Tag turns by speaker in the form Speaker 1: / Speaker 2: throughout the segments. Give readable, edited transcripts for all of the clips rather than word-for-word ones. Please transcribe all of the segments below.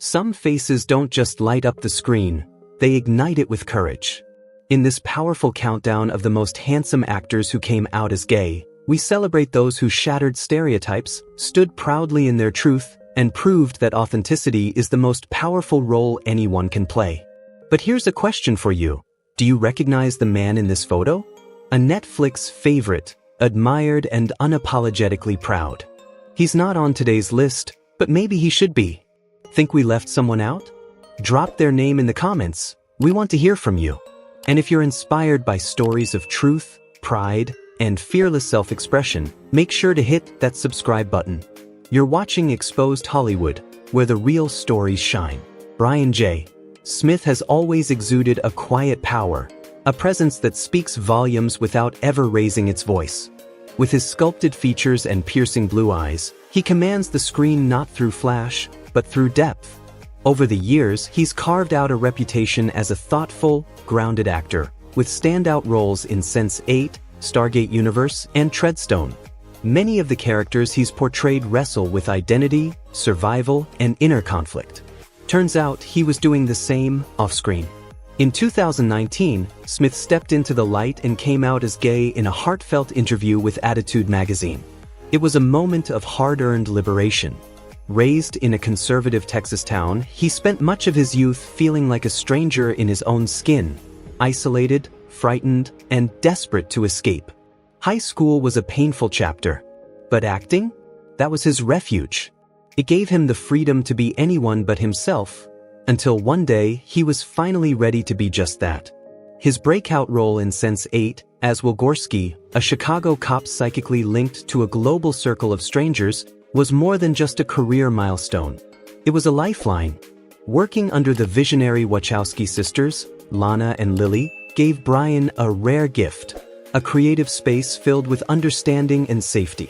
Speaker 1: Some faces don't just light up the screen, they ignite it with courage. In this powerful countdown of the most handsome actors who came out as gay, we celebrate those who shattered stereotypes, stood proudly in their truth, and proved that authenticity is the most powerful role anyone can play. But here's a question for you. Do you recognize the man in this photo? A Netflix favorite, admired and unapologetically proud. He's not on today's list, but maybe he should be. Think we left someone out? Drop their name in the comments. We want to hear from you. And if you're inspired by stories of truth, pride, and fearless self-expression, make sure to hit that subscribe button. You're watching Exposed Hollywood, where the real stories shine. Brian J. Smith has always exuded a quiet power, a presence that speaks volumes without ever raising its voice. With his sculpted features and piercing blue eyes, he commands the screen not through flash, but through depth. Over the years, he's carved out a reputation as a thoughtful, grounded actor, with standout roles in Sense8, Stargate Universe, and Treadstone. Many of the characters he's portrayed wrestle with identity, survival, and inner conflict. Turns out he was doing the same off-screen. In 2019, Smith stepped into the light and came out as gay in a heartfelt interview with Attitude magazine. It was a moment of hard-earned liberation. Raised in a conservative Texas town, he spent much of his youth feeling like a stranger in his own skin, isolated, frightened, and desperate to escape. High school was a painful chapter, but acting? That was his refuge. It gave him the freedom to be anyone but himself, until one day he was finally ready to be just that. His breakout role in Sense8, as Wilgorski, a Chicago cop psychically linked to a global circle of strangers, was more than just a career milestone. It was a lifeline. Working under the visionary Wachowski sisters, Lana and Lily, gave Brian a rare gift, a creative space filled with understanding and safety.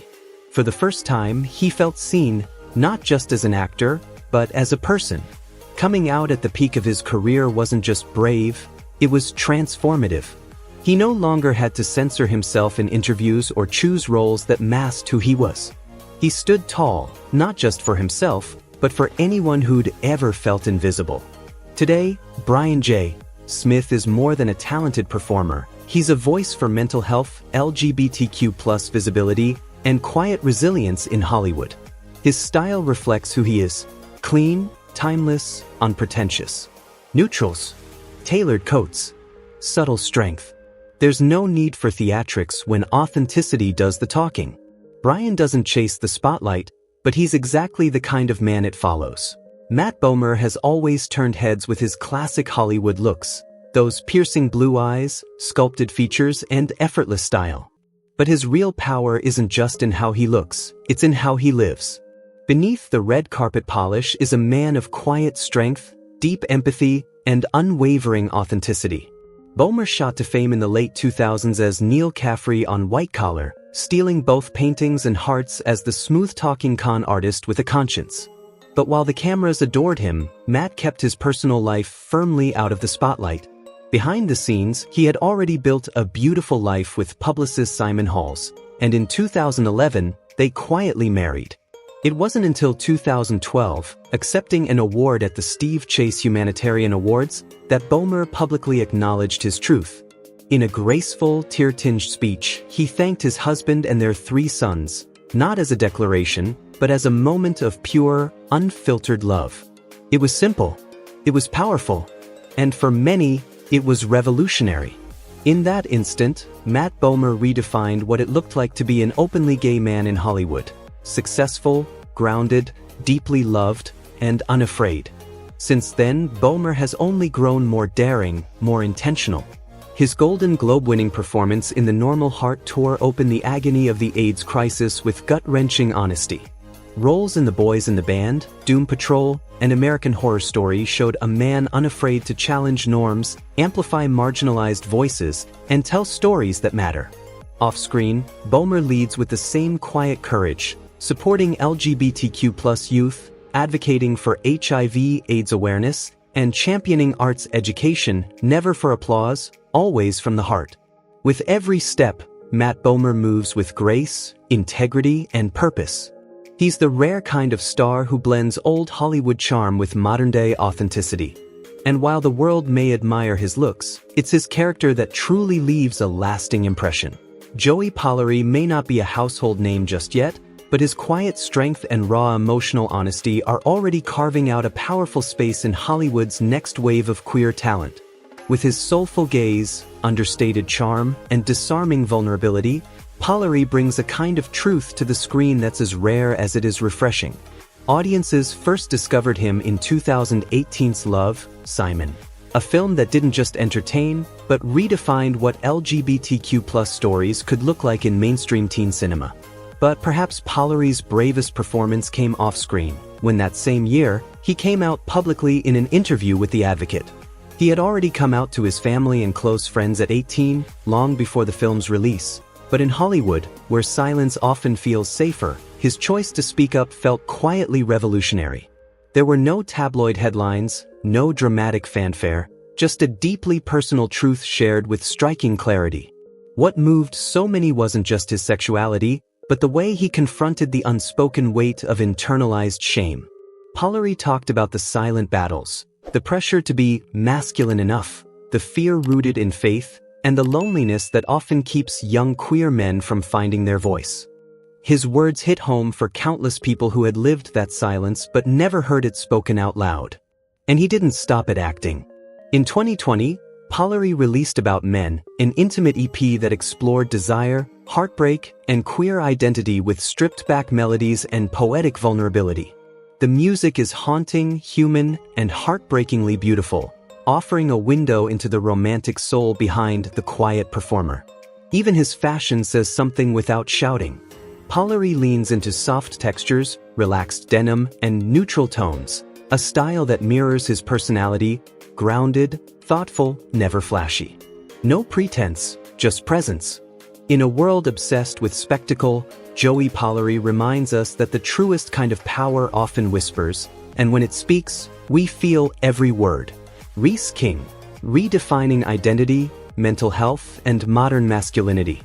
Speaker 1: For the first time, he felt seen, not just as an actor, but as a person. Coming out at the peak of his career wasn't just brave, it was transformative. He no longer had to censor himself in interviews or choose roles that masked who he was. He stood tall, not just for himself, but for anyone who'd ever felt invisible. Today, Brian J. Smith is more than a talented performer. He's a voice for mental health, LGBTQ+ visibility, and quiet resilience in Hollywood. His style reflects who he is: clean, timeless, unpretentious. Neutrals, tailored coats, subtle strength. There's no need for theatrics when authenticity does the talking. Brian doesn't chase the spotlight, but he's exactly the kind of man it follows. Matt Bomer has always turned heads with his classic Hollywood looks, those piercing blue eyes, sculpted features, and effortless style. But his real power isn't just in how he looks, it's in how he lives. Beneath the red carpet polish is a man of quiet strength, deep empathy, and unwavering authenticity. Bomer shot to fame in the late 2000s as Neil Caffrey on White Collar, stealing both paintings and hearts as the smooth-talking con artist with a conscience. But while the cameras adored him, Matt kept his personal life firmly out of the spotlight. Behind the scenes, he had already built a beautiful life with publicist Simon Halls, and in 2011, they quietly married. It wasn't until 2012, accepting an award at the Steve Chase Humanitarian Awards, that Bomer publicly acknowledged his truth. In a graceful, tear-tinged speech, he thanked his husband and their 3 sons, not as a declaration, but as a moment of pure, unfiltered love. It was simple, it was powerful, and for many, it was revolutionary. In that instant, Matt Bomer redefined what it looked like to be an openly gay man in Hollywood. Successful, grounded, deeply loved, and unafraid. Since then, Bomer has only grown more daring, more intentional. His Golden Globe-winning performance in The Normal Heart tore open the agony of the AIDS crisis with gut-wrenching honesty. Roles in The Boys in the Band, Doom Patrol, and American Horror Story showed a man unafraid to challenge norms, amplify marginalized voices, and tell stories that matter. Off-screen, Bomer leads with the same quiet courage, supporting LGBTQ+ youth, advocating for HIV/AIDS awareness, and championing arts education, never for applause, always from the heart. With every step, Matt Bomer moves with grace, integrity, and purpose. He's the rare kind of star who blends old Hollywood charm with modern-day authenticity. And while the world may admire his looks, it's his character that truly leaves a lasting impression. Joey Pollari may not be a household name just yet, but his quiet strength and raw emotional honesty are already carving out a powerful space in Hollywood's next wave of queer talent. With his soulful gaze, understated charm, and disarming vulnerability, Pollari brings a kind of truth to the screen that's as rare as it is refreshing. Audiences first discovered him in 2018's Love, Simon, a film that didn't just entertain, but redefined what LGBTQ+ stories could look like in mainstream teen cinema. But perhaps Pollari's bravest performance came off-screen, when that same year, he came out publicly in an interview with The Advocate. He had already come out to his family and close friends at 18, long before the film's release. But in Hollywood, where silence often feels safer, his choice to speak up felt quietly revolutionary. There were no tabloid headlines, no dramatic fanfare, just a deeply personal truth shared with striking clarity. What moved so many wasn't just his sexuality, but the way he confronted the unspoken weight of internalized shame. Pollari talked about the silent battles, the pressure to be masculine enough, the fear rooted in faith, and the loneliness that often keeps young queer men from finding their voice. His words hit home for countless people who had lived that silence but never heard it spoken out loud. And he didn't stop at acting. In 2020, Pollari released About Men, an intimate EP that explored desire, heartbreak, and queer identity with stripped-back melodies and poetic vulnerability. The music is haunting, human, and heartbreakingly beautiful, offering a window into the romantic soul behind the quiet performer. Even his fashion says something without shouting. Pollari leans into soft textures, relaxed denim, and neutral tones, a style that mirrors his personality, grounded, thoughtful, never flashy. No pretense, just presence. In a world obsessed with spectacle, Joey Pollari reminds us that the truest kind of power often whispers, and when it speaks, we feel every word. Reece King, redefining identity, mental health, and modern masculinity.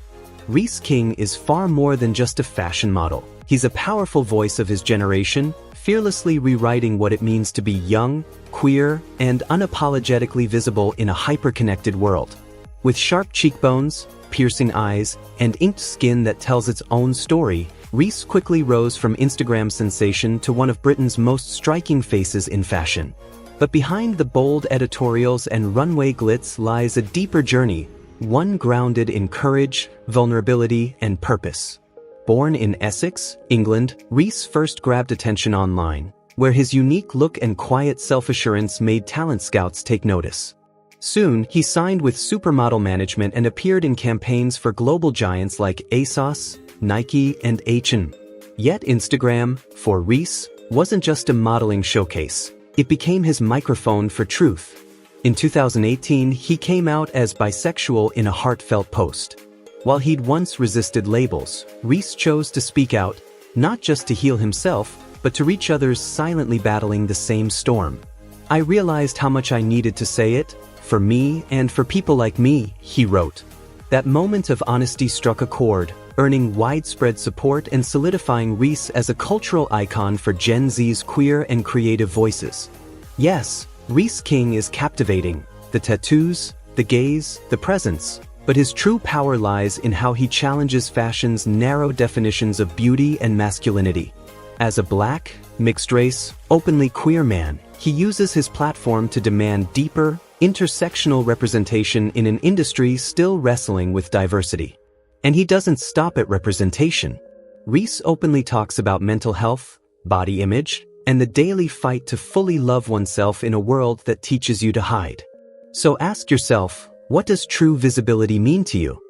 Speaker 1: Reece King is far more than just a fashion model. He's a powerful voice of his generation, fearlessly rewriting what it means to be young, queer, and unapologetically visible in a hyper-connected world. With sharp cheekbones, piercing eyes, and inked skin that tells its own story, Reece quickly rose from Instagram sensation to one of Britain's most striking faces in fashion. But behind the bold editorials and runway glitz lies a deeper journey, one grounded in courage, vulnerability, and purpose. Born in Essex, England, Reece first grabbed attention online, where his unique look and quiet self-assurance made talent scouts take notice. Soon, he signed with supermodel management and appeared in campaigns for global giants like ASOS, Nike, and H&M. Yet Instagram, for Reece, wasn't just a modeling showcase. It became his microphone for truth. In 2018, he came out as bisexual in a heartfelt post. While he'd once resisted labels, Reece chose to speak out, not just to heal himself, but to reach others silently battling the same storm. "I realized how much I needed to say it, for me and for people like me," he wrote. That moment of honesty struck a chord, earning widespread support and solidifying Reece as a cultural icon for Gen Z's queer and creative voices. Yes, Reece King is captivating, the tattoos, the gaze, the presence, but his true power lies in how he challenges fashion's narrow definitions of beauty and masculinity. As a Black, mixed-race, openly queer man, he uses his platform to demand deeper, intersectional representation in an industry still wrestling with diversity. And he doesn't stop at representation. Reece openly talks about mental health, body image, and the daily fight to fully love oneself in a world that teaches you to hide. So ask yourself, what does true visibility mean to you?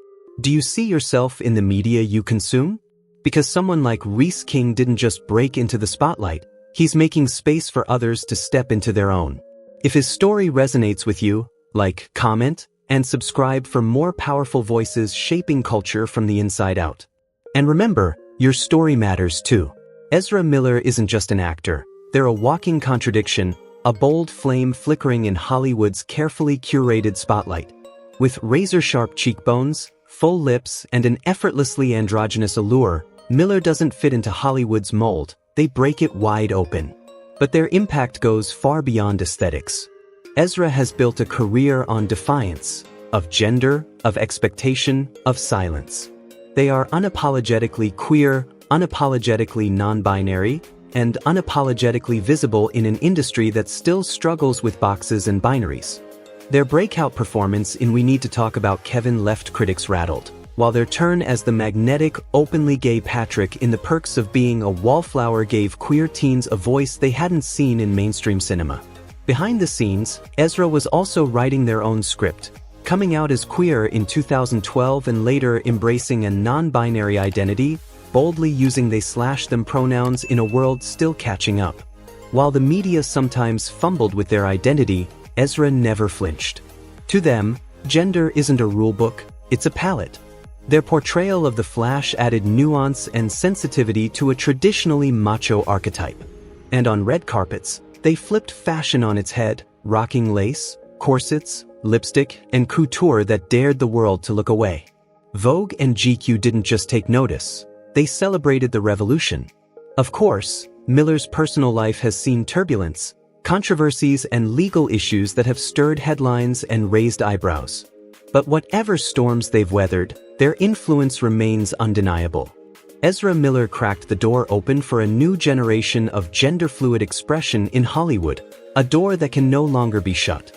Speaker 1: Do you see yourself in the media you consume? Because someone like Reece King didn't just break into the spotlight, he's making space for others to step into their own. If his story resonates with you, like, comment, and subscribe for more powerful voices shaping culture from the inside out. And remember, your story matters too. Ezra Miller isn't just an actor, they're a walking contradiction, a bold flame flickering in Hollywood's carefully curated spotlight. With razor-sharp cheekbones, full lips, and an effortlessly androgynous allure, Miller doesn't fit into Hollywood's mold, they break it wide open. But their impact goes far beyond aesthetics. Ezra has built a career on defiance, of gender, of expectation, of silence. They are unapologetically queer, unapologetically non-binary, and unapologetically visible in an industry that still struggles with boxes and binaries. Their breakout performance in We Need to Talk About Kevin left critics rattled, while their turn as the magnetic, openly gay Patrick in The Perks of Being a Wallflower gave queer teens a voice they hadn't seen in mainstream cinema. Behind the scenes, Ezra was also writing their own script, coming out as queer in 2012 and later embracing a non-binary identity, boldly using they/them pronouns in a world still catching up. While the media sometimes fumbled with their identity, Ezra never flinched. To them, gender isn't a rulebook, it's a palette. Their portrayal of the Flash added nuance and sensitivity to a traditionally macho archetype. And on red carpets, they flipped fashion on its head, rocking lace, corsets, lipstick, and couture that dared the world to look away. Vogue and GQ didn't just take notice, they celebrated the revolution. Of course, Miller's personal life has seen turbulence, controversies and legal issues that have stirred headlines and raised eyebrows. But whatever storms they've weathered, their influence remains undeniable. Ezra Miller cracked the door open for a new generation of gender-fluid expression in Hollywood, a door that can no longer be shut.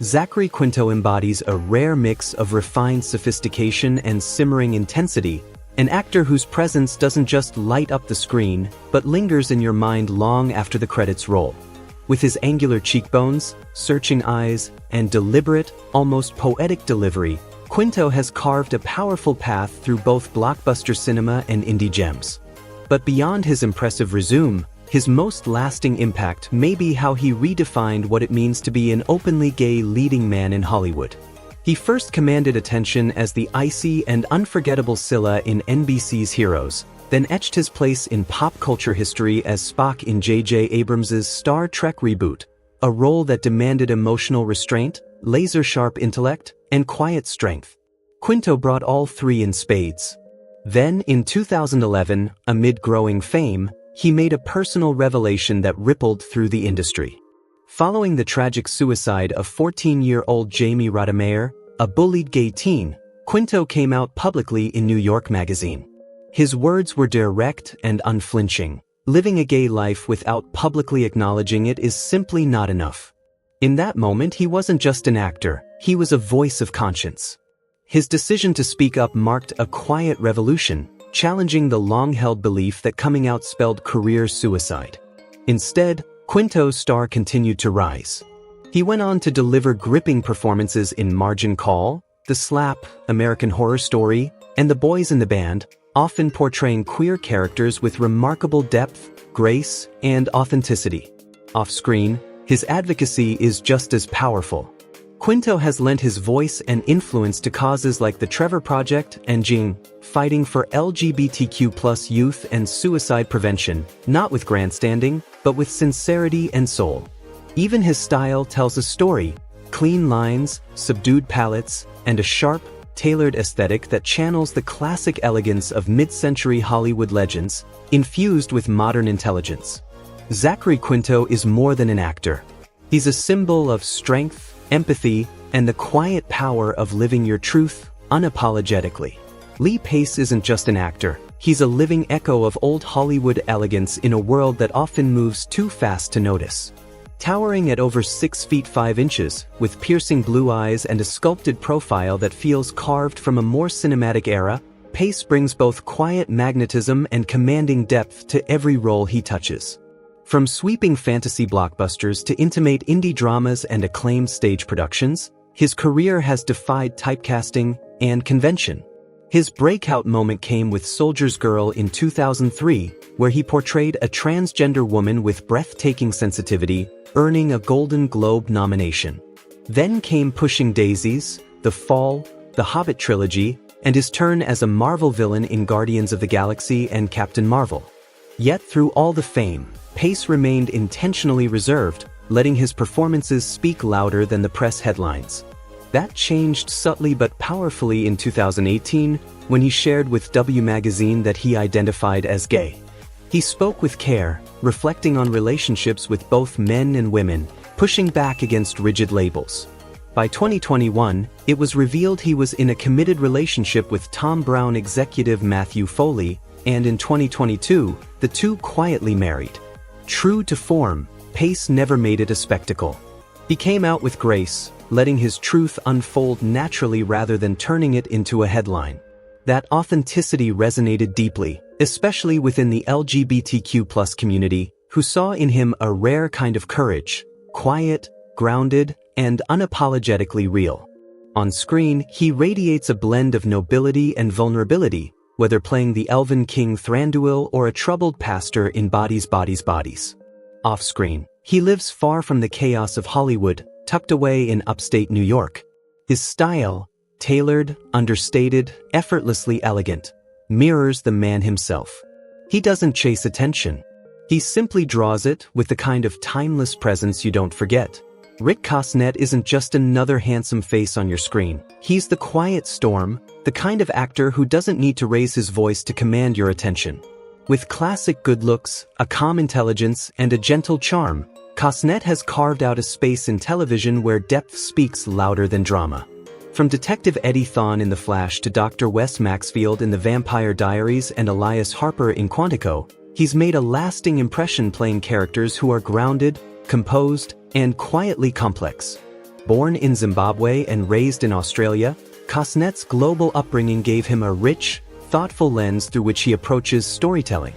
Speaker 1: Zachary Quinto embodies a rare mix of refined sophistication and simmering intensity, an actor whose presence doesn't just light up the screen, but lingers in your mind long after the credits roll. With his angular cheekbones, searching eyes, and deliberate, almost poetic delivery, Quinto has carved a powerful path through both blockbuster cinema and indie gems. But beyond his impressive resume, his most lasting impact may be how he redefined what it means to be an openly gay leading man in Hollywood. He first commanded attention as the icy and unforgettable Scylla in NBC's Heroes, then etched his place in pop culture history as Spock in J.J. Abrams' Star Trek reboot, a role that demanded emotional restraint, laser-sharp intellect, and quiet strength. Quinto brought all three in spades. Then, in 2011, amid growing fame, he made a personal revelation that rippled through the industry. Following the tragic suicide of 14-year-old Jamie Rodemayer, a bullied gay teen, Quinto came out publicly in New York Magazine. His words were direct and unflinching. Living a gay life without publicly acknowledging it is simply not enough. In that moment, he wasn't just an actor, he was a voice of conscience. His decision to speak up marked a quiet revolution, challenging the long-held belief that coming out spelled career suicide. Instead, Quinto's star continued to rise. He went on to deliver gripping performances in Margin Call, The Slap, American Horror Story, and The Boys in the Band, often portraying queer characters with remarkable depth, grace, and authenticity. Off-screen, his advocacy is just as powerful. Quinto has lent his voice and influence to causes like the Trevor Project and Jing, fighting for LGBTQ+ youth and suicide prevention, not with grandstanding, but with sincerity and soul. Even his style tells a story: clean lines, subdued palettes, and a sharp, tailored aesthetic that channels the classic elegance of mid-century Hollywood legends, infused with modern intelligence. Zachary Quinto is more than an actor. He's a symbol of strength, empathy, and the quiet power of living your truth unapologetically. Lee Pace isn't just an actor, he's a living echo of old Hollywood elegance in a world that often moves too fast to notice. Towering at over 6 feet 5 inches, with piercing blue eyes and a sculpted profile that feels carved from a more cinematic era, Pace brings both quiet magnetism and commanding depth to every role he touches. From sweeping fantasy blockbusters to intimate indie dramas and acclaimed stage productions, his career has defied typecasting and convention. His breakout moment came with Soldier's Girl in 2003, where he portrayed a transgender woman with breathtaking sensitivity, earning a Golden Globe nomination. Then came Pushing Daisies, The Fall, The Hobbit trilogy, and his turn as a Marvel villain in Guardians of the Galaxy and Captain Marvel. Yet through all the fame, Pace remained intentionally reserved, letting his performances speak louder than the press headlines. That changed subtly but powerfully in 2018 when he shared with W Magazine that he identified as gay. He spoke with care, reflecting on relationships with both men and women, pushing back against rigid labels. By 2021, it was revealed he was in a committed relationship with Tom Brown executive Matthew Foley, and in 2022, the two quietly married. True to form, Pace never made it a spectacle. He came out with grace, letting his truth unfold naturally rather than turning it into a headline. That authenticity resonated deeply, especially within the LGBTQ+ community, who saw in him a rare kind of courage, quiet, grounded, and unapologetically real. On screen, he radiates a blend of nobility and vulnerability, whether playing the elven king Thranduil or a troubled pastor in Bodies, Bodies, Bodies. Off-screen, he lives far from the chaos of Hollywood, tucked away in upstate New York. His style, tailored, understated, effortlessly elegant, mirrors the man himself. He doesn't chase attention. He simply draws it with the kind of timeless presence you don't forget. Rick Cosnett isn't just another handsome face on your screen. He's the quiet storm, the kind of actor who doesn't need to raise his voice to command your attention. With classic good looks, a calm intelligence, and a gentle charm, Cosnett has carved out a space in television where depth speaks louder than drama. From Detective Eddie Thawne in The Flash to Dr. Wes Maxfield in The Vampire Diaries and Elias Harper in Quantico, he's made a lasting impression playing characters who are grounded, composed, and quietly complex. Born in Zimbabwe and raised in Australia, Cosnett's global upbringing gave him a rich, thoughtful lens through which he approaches storytelling.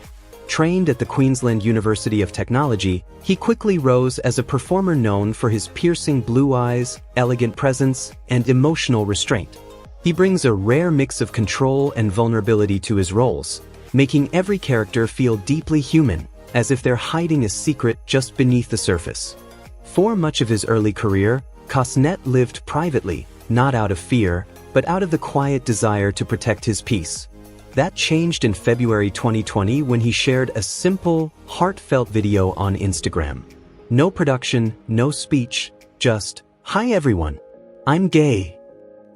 Speaker 1: Trained at the Queensland University of Technology, he quickly rose as a performer known for his piercing blue eyes, elegant presence, and emotional restraint. He brings a rare mix of control and vulnerability to his roles, making every character feel deeply human, as if they're hiding a secret just beneath the surface. For much of his early career, Cosnett lived privately, not out of fear, but out of the quiet desire to protect his peace. That changed in February 2020 when he shared a simple, heartfelt video on Instagram. No production, no speech, just, "Hi everyone. I'm gay."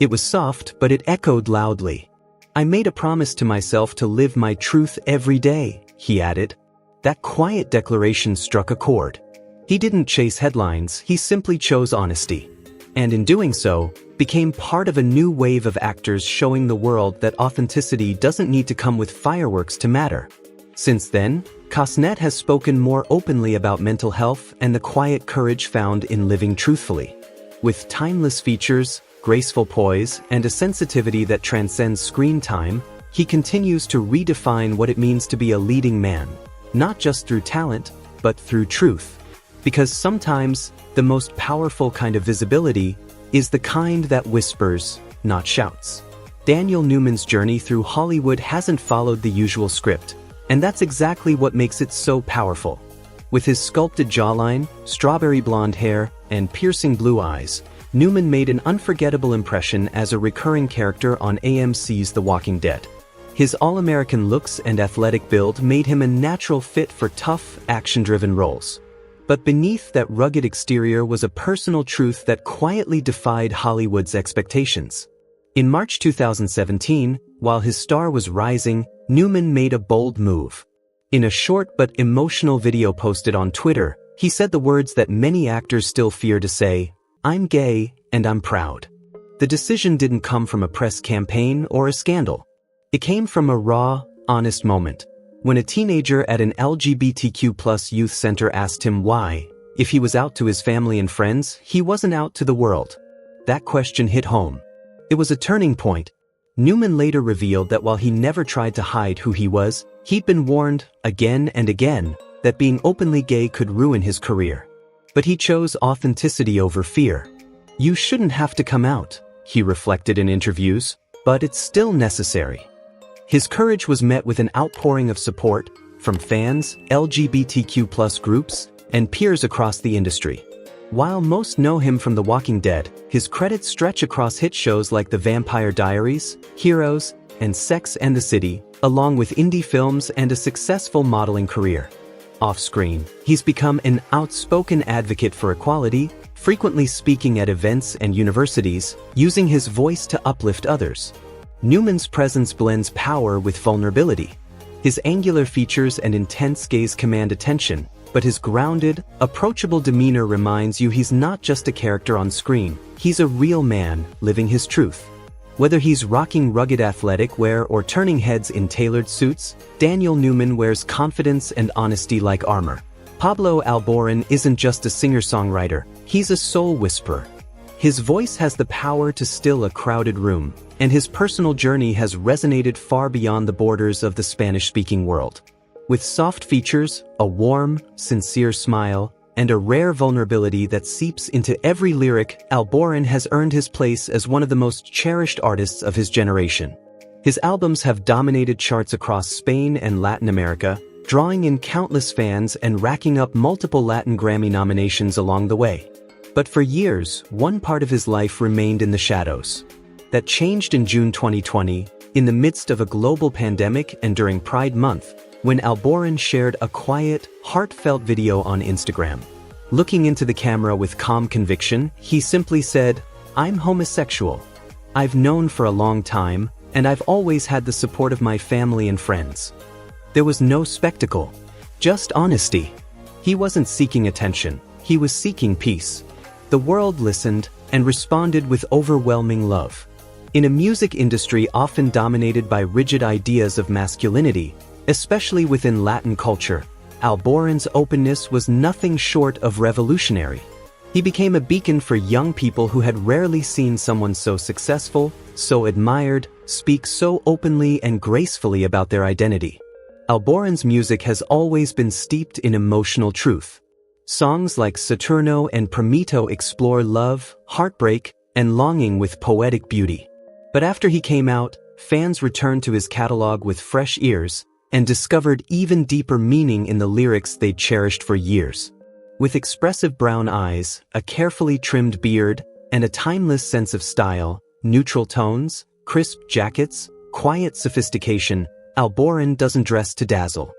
Speaker 1: It was soft, but it echoed loudly. "I made a promise to myself to live my truth every day," he added. That quiet declaration struck a chord. He didn't chase headlines, he simply chose honesty. And in doing so, became part of a new wave of actors showing the world that authenticity doesn't need to come with fireworks to matter. Since then, Cosnett has spoken more openly about mental health and the quiet courage found in living truthfully. With timeless features, graceful poise, and a sensitivity that transcends screen time, he continues to redefine what it means to be a leading man, not just through talent, but through truth. Because sometimes, the most powerful kind of visibility is the kind that whispers, not shouts. Daniel Newman's journey through Hollywood hasn't followed the usual script, and that's exactly what makes it so powerful. With his sculpted jawline, strawberry blonde hair, and piercing blue eyes, Newman made an unforgettable impression as a recurring character on AMC's The Walking Dead. His all-American looks and athletic build made him a natural fit for tough, action-driven roles. But beneath that rugged exterior was a personal truth that quietly defied Hollywood's expectations. In March 2017, while his star was rising, Newman made a bold move. In a short but emotional video posted on Twitter, he said the words that many actors still fear to say, "I'm gay, and I'm proud." The decision didn't come from a press campaign or a scandal. It came from a raw, honest moment. When a teenager at an LGBTQ+ youth center asked him why, if he was out to his family and friends, he wasn't out to the world. That question hit home. It was a turning point. Newman later revealed that while he never tried to hide who he was, he'd been warned, again and again, that being openly gay could ruin his career. But he chose authenticity over fear. "You shouldn't have to come out," he reflected in interviews, "but it's still necessary." His courage was met with an outpouring of support from fans, LGBTQ+ groups, and peers across the industry. While most know him from The Walking Dead, his credits stretch across hit shows like The Vampire Diaries, Heroes, and Sex and the City, along with indie films and a successful modeling career. Off-screen, he's become an outspoken advocate for equality, frequently speaking at events and universities, using his voice to uplift others. Newman's presence blends power with vulnerability. His angular features and intense gaze command attention, but his grounded, approachable demeanor reminds you he's not just a character on screen, he's a real man, living his truth. Whether he's rocking rugged athletic wear or turning heads in tailored suits, Daniel Newman wears confidence and honesty like armor. Pablo Alborán isn't just a singer-songwriter, he's a soul whisperer. His voice has the power to still a crowded room, and his personal journey has resonated far beyond the borders of the Spanish-speaking world. With soft features, a warm, sincere smile, and a rare vulnerability that seeps into every lyric, Alborán has earned his place as one of the most cherished artists of his generation. His albums have dominated charts across Spain and Latin America, drawing in countless fans and racking up multiple Latin Grammy nominations along the way. But for years, one part of his life remained in the shadows. That changed in June 2020, in the midst of a global pandemic and during Pride Month, when Alborán shared a quiet, heartfelt video on Instagram. Looking into the camera with calm conviction, he simply said, "I'm homosexual. I've known for a long time, and I've always had the support of my family and friends." There was no spectacle, just honesty. He wasn't seeking attention, he was seeking peace. The world listened and responded with overwhelming love. In a music industry often dominated by rigid ideas of masculinity, especially within Latin culture, Alborán's openness was nothing short of revolutionary. He became a beacon for young people who had rarely seen someone so successful, so admired, speak so openly and gracefully about their identity. Alborán's music has always been steeped in emotional truth. Songs like Saturno and Promito explore love, heartbreak, and longing with poetic beauty. But after he came out, fans returned to his catalog with fresh ears, and discovered even deeper meaning in the lyrics they'd cherished for years. With expressive brown eyes, a carefully trimmed beard, and a timeless sense of style, neutral tones, crisp jackets, quiet sophistication, Alborán doesn't dress to dazzle.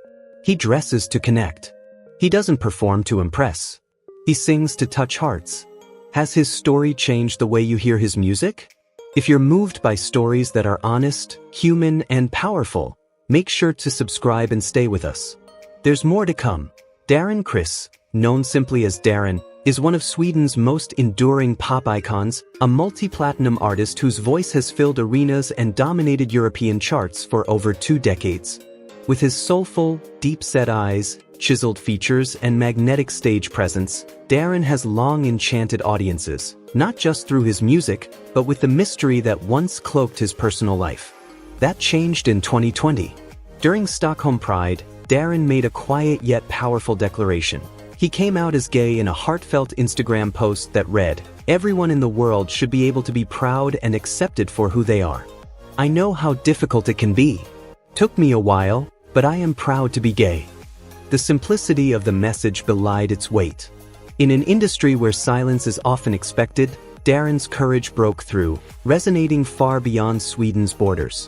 Speaker 1: He dresses to connect. He doesn't perform to impress. He sings to touch hearts. Has his story changed the way you hear his music? If you're moved by stories that are honest, human, and powerful, make sure to subscribe and stay with us. There's more to come. Darren Criss, known simply as Darren, is one of Sweden's most enduring pop icons, a multi-platinum artist whose voice has filled arenas and dominated European charts for over 2 decades. With his soulful, deep-set eyes, chiseled features, and magnetic stage presence, Darren has long enchanted audiences, not just through his music, but with the mystery that once cloaked his personal life. That changed in 2020. During Stockholm Pride, Darren made a quiet yet powerful declaration. He came out as gay in a heartfelt Instagram post that read, "Everyone in the world should be able to be proud and accepted for who they are. I know how difficult it can be. Took me a while, but I am proud to be gay." The simplicity of the message belied its weight. In an industry where silence is often expected, Darren's courage broke through, resonating far beyond Sweden's borders.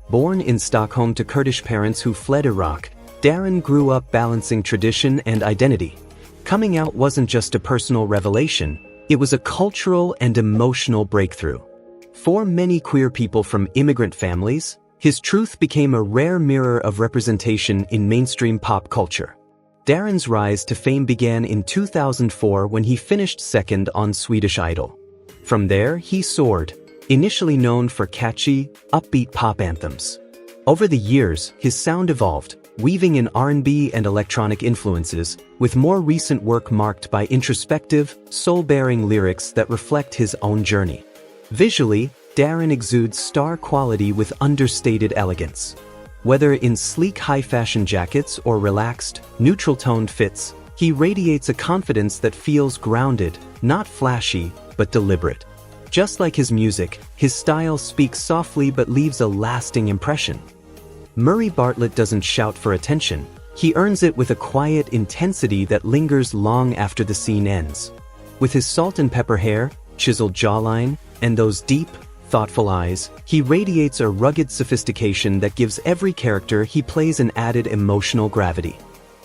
Speaker 1: Born in Stockholm to Kurdish parents who fled Iraq, Darren grew up balancing tradition and identity. Coming out wasn't just a personal revelation, it was a cultural and emotional breakthrough. For many queer people from immigrant families, his truth became a rare mirror of representation in mainstream pop culture. Darren's rise to fame began in 2004 when he finished second on Swedish Idol. From there, he soared, initially known for catchy, upbeat pop anthems. Over the years, his sound evolved, weaving in R&B and electronic influences, with more recent work marked by introspective, soul-bearing lyrics that reflect his own journey. Visually, Darren exudes star quality with understated elegance. Whether in sleek high-fashion jackets or relaxed, neutral-toned fits, he radiates a confidence that feels grounded, not flashy, but deliberate. Just like his music, his style speaks softly but leaves a lasting impression. Murray Bartlett doesn't shout for attention, he earns it with a quiet intensity that lingers long after the scene ends. With his salt and pepper hair, chiseled jawline, and those deep, thoughtful eyes, he radiates a rugged sophistication that gives every character he plays an added emotional gravity.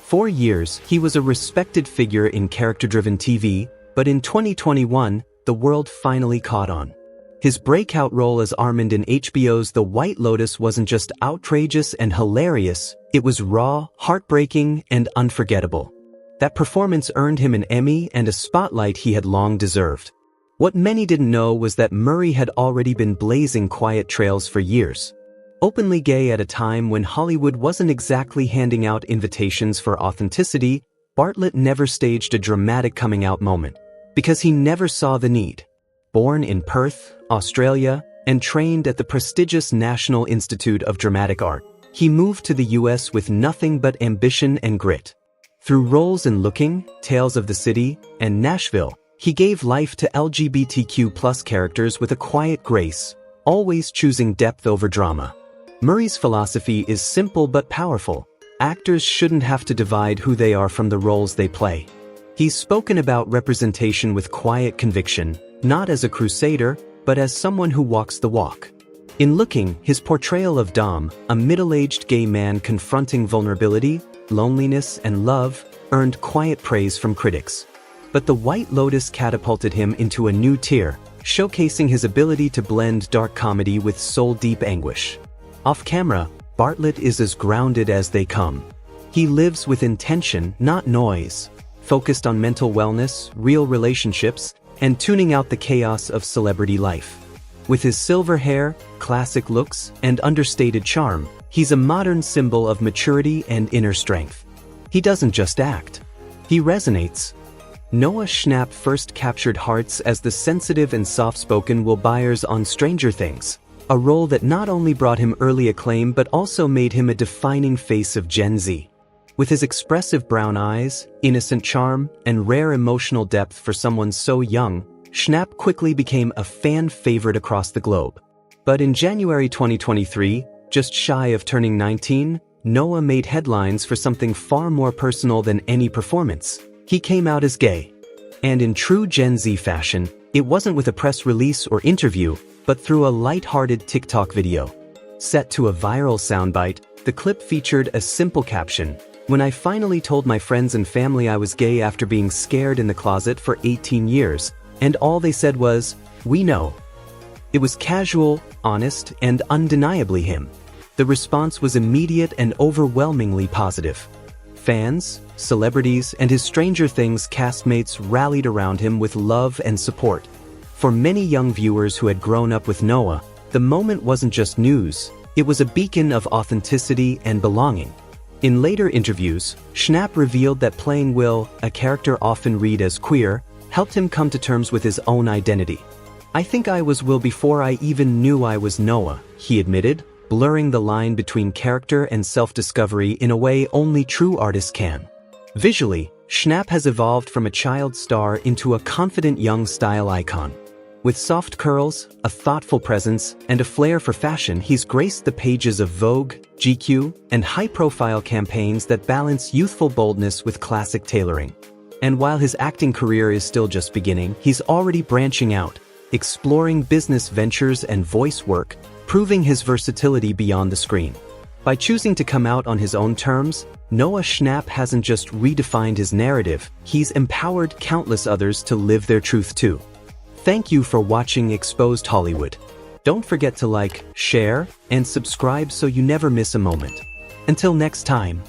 Speaker 1: For years, he was a respected figure in character-driven TV, But in 2021, the world finally caught on. His breakout role as Armand in HBO's The White Lotus wasn't just outrageous and hilarious, it was raw, heartbreaking, and unforgettable. That performance earned him an Emmy and a spotlight he had long deserved. What many didn't know was that Murray had already been blazing quiet trails for years. Openly gay at a time when Hollywood wasn't exactly handing out invitations for authenticity, Bartlett never staged a dramatic coming-out moment, because he never saw the need. Born in Perth, Australia, and trained at the prestigious National Institute of Dramatic Art, he moved to the US with nothing but ambition and grit. Through roles in Looking, Tales of the City, and Nashville, he gave life to LGBTQ+ characters with a quiet grace, always choosing depth over drama. Murray's philosophy is simple but powerful. Actors shouldn't have to divide who they are from the roles they play. He's spoken about representation with quiet conviction, not as a crusader, but as someone who walks the walk. In Looking, his portrayal of Dom, a middle-aged gay man confronting vulnerability, loneliness, and love, earned quiet praise from critics. But The White Lotus catapulted him into a new tier, showcasing his ability to blend dark comedy with soul-deep anguish. Off-camera, Bartlett is as grounded as they come. He lives with intention, not noise, focused on mental wellness, real relationships, and tuning out the chaos of celebrity life. With his silver hair, classic looks, and understated charm, he's a modern symbol of maturity and inner strength. He doesn't just act. He resonates. Noah Schnapp first captured hearts as the sensitive and soft-spoken Will Byers on Stranger Things, a role that not only brought him early acclaim but also made him a defining face of Gen Z. With his expressive brown eyes, innocent charm, and rare emotional depth for someone so young, Schnapp quickly became a fan favorite across the globe. But in January 2023, just shy of turning 19, Noah made headlines for something far more personal than any performance. He came out as gay. And in true Gen Z fashion, it wasn't with a press release or interview, but through a light-hearted TikTok video. Set to a viral soundbite, the clip featured a simple caption: "When I finally told my friends and family I was gay after being scared in the closet for 18 years, and all they said was, 'We know.'" It was casual, honest, and undeniably him. The response was immediate and overwhelmingly positive. Fans, celebrities, and his Stranger Things castmates rallied around him with love and support. For many young viewers who had grown up with Noah, the moment wasn't just news, it was a beacon of authenticity and belonging. In later interviews, Schnapp revealed that playing Will, a character often read as queer, helped him come to terms with his own identity. "I think I was Will before I even knew I was Noah," he admitted, blurring the line between character and self-discovery in a way only true artists can. Visually, Schnapp has evolved from a child star into a confident young style icon. With soft curls, a thoughtful presence, and a flair for fashion, he's graced the pages of Vogue, GQ, and high-profile campaigns that balance youthful boldness with classic tailoring. And while his acting career is still just beginning, he's already branching out, exploring business ventures and voice work, proving his versatility beyond the screen. By choosing to come out on his own terms, Noah Schnapp hasn't just redefined his narrative, he's empowered countless others to live their truth too. Thank you for watching Exposed Hollywood. Don't forget to like, share, and subscribe so you never miss a moment. Until next time.